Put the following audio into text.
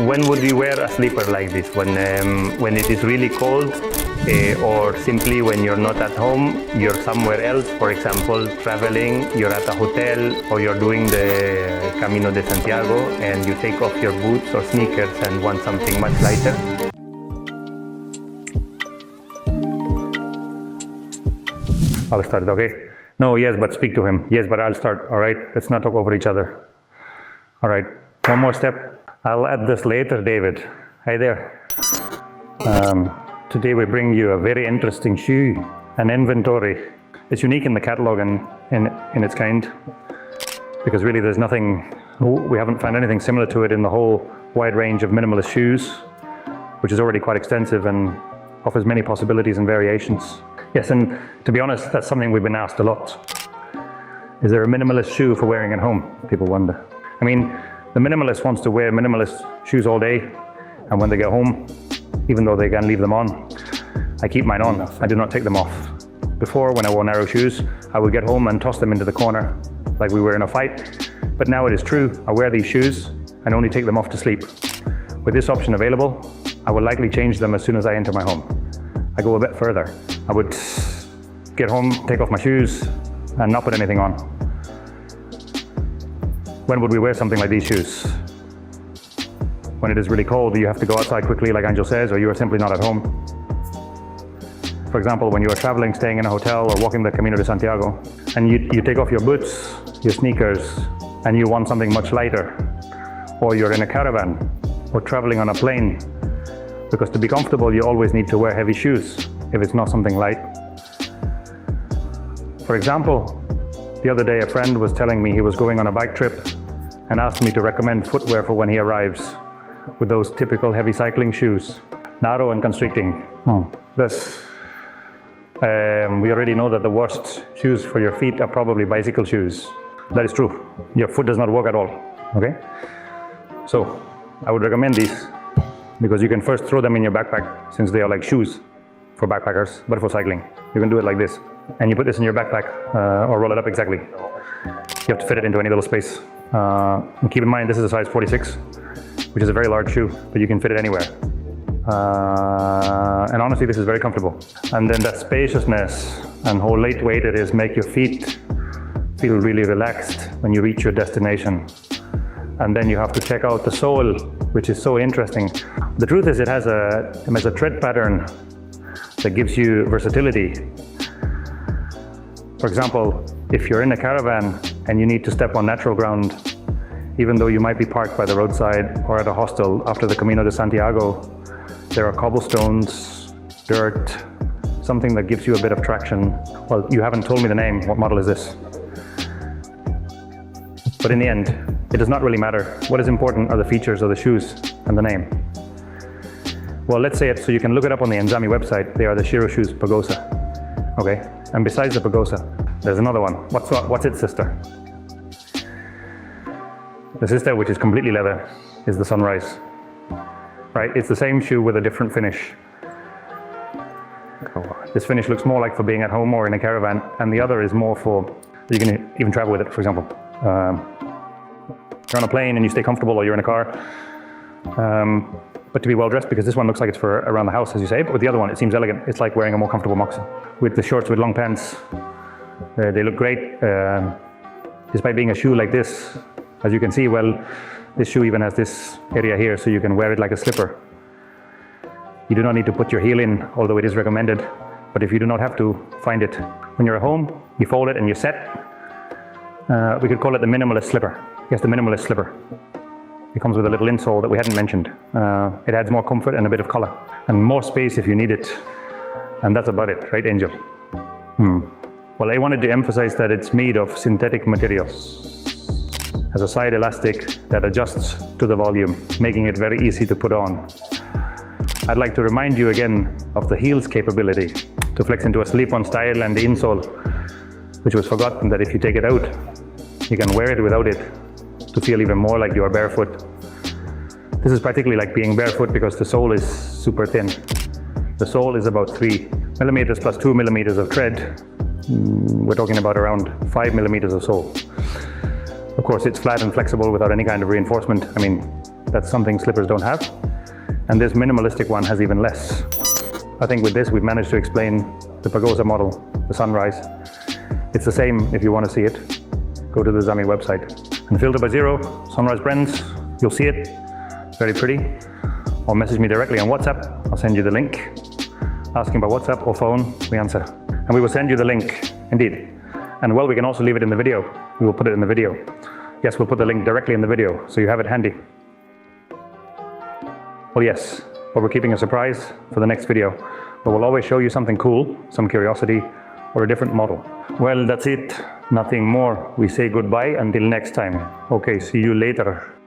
When would you wear a slipper like this? When it is really cold, or simply when you're not at home, you're somewhere else, for example, traveling, you're at a hotel, or you're doing the Camino de Santiago, and you take off your boots or sneakers and want something much lighter. I'll start, okay? No, yes, but speak to him. Yes, but I'll start, all right? Let's not talk over each other. All right, one more step. I'll add this later, David. Hi there. Today we bring you a very interesting shoe, an inventory. It's unique in the catalog and in its kind, because really there's nothing, we haven't found anything similar to it in the whole wide range of minimalist shoes, which is already quite extensive and offers many possibilities and variations. Yes, and to be honest, that's something we've been asked a lot. Is there a minimalist shoe for wearing at home? People wonder. I mean, the minimalist wants to wear minimalist shoes all day, and when they get home, even though they can leave them on, I keep mine on. I do not take them off. Before, when I wore narrow shoes, I would get home and toss them into the corner, like we were in a fight. But now it is true, I wear these shoes and only take them off to sleep. With this option available, I will likely change them as soon as I enter my home. I go a bit further. I would get home, take off my shoes, and not put anything on. When would we wear something like these shoes? When it is really cold, you have to go outside quickly, like Angel says, or you are simply not at home. For example, when you are traveling, staying in a hotel, or walking the Camino de Santiago, and you take off your boots, your sneakers, and you want something much lighter, or you're in a caravan, or traveling on a plane, because to be comfortable, you always need to wear heavy shoes, if it's not something light. For example, the other day a friend was telling me he was going on a bike trip and asked me to recommend footwear for when he arrives, with those typical heavy cycling shoes, narrow and constricting. Thus, we already know that the worst shoes for your feet are probably bicycle shoes. That is true. Your foot does not work at all, okay? So, I would recommend these, because you can first throw them in your backpack, since they are like shoes for backpackers, but for cycling. You can do it like this, and you put this in your backpack, or roll it up exactly. You have to fit it into any little space. And keep in mind, this is a size 46, which is a very large shoe, but you can fit it anywhere. And honestly, this is very comfortable. And then that spaciousness and how lightweight it is make your feet feel really relaxed when you reach your destination. And then you have to check out the sole, which is so interesting. The truth is, it has a tread pattern that gives you versatility. For example, if you're in a caravan and you need to step on natural ground, even though you might be parked by the roadside or at a hostel after the Camino de Santiago, there are cobblestones, dirt, something that gives you a bit of traction. Well, you haven't told me the name. What model is this? But in the end, it does not really matter. What is important are the features of the shoes and the name. Well, let's say it so you can look it up on the Enzami website. They are the Xero shoes Pagosa. Okay? And besides the Pagosa, there's another one. What's its sister? The sister, which is completely leather, is the Sunrise. Right? It's the same shoe with a different finish. This finish looks more like for being at home or in a caravan, and the other is more for, you can even travel with it, for example. You're on a plane and you stay comfortable, or you're in a car. But to be well dressed, because this one looks like it's for around the house, as you say, but with the other one, it seems elegant. It's like wearing a more comfortable moccasin. With the shorts with long pants, they look great. Despite being a shoe like this, as you can see, well, this shoe even has this area here, so you can wear it like a slipper. You do not need to put your heel in, although it is recommended. But if you do not have to, find it. When you're at home, you fold it and you set. We could call it the minimalist slipper. Yes, the minimalist slipper. It comes with a little insole that we hadn't mentioned. It adds more comfort and a bit of color, and more space if you need it. And that's about it, right, Angel? Well, I wanted to emphasize that it's made of synthetic materials. Has a side elastic that adjusts to the volume, making it very easy to put on. I'd like to remind you again of the heel's capability to flex into a slip-on style, and the insole, which was forgotten, that if you take it out, you can wear it without it to feel even more like you are barefoot. This is particularly like being barefoot because the sole is super thin. The sole is about 3 millimeters plus 2 millimeters of tread. We're talking about around 5 millimeters of sole. Of course, it's flat and flexible without any kind of reinforcement. I mean, That's something slippers don't have. And this minimalistic one has even less. I think with this we've managed to explain the Pagosa model, the sunrise. It's the same if you want to see it. Go to the Zami website. And filter by Xero, sunrise blends, you'll see it. Very pretty. Or message me directly on WhatsApp. I'll send you the link. Asking by WhatsApp or phone, we answer. And we will send you the link, indeed. And well, we can also leave it in the video. We will put it in the video. Yes, we'll put the link directly in the video, so you have it handy. Well, yes, but we're keeping a surprise for the next video. But we'll always show you something cool, some curiosity, or a different model. Well, that's it. Nothing more. We say goodbye until next time. Okay, see you later.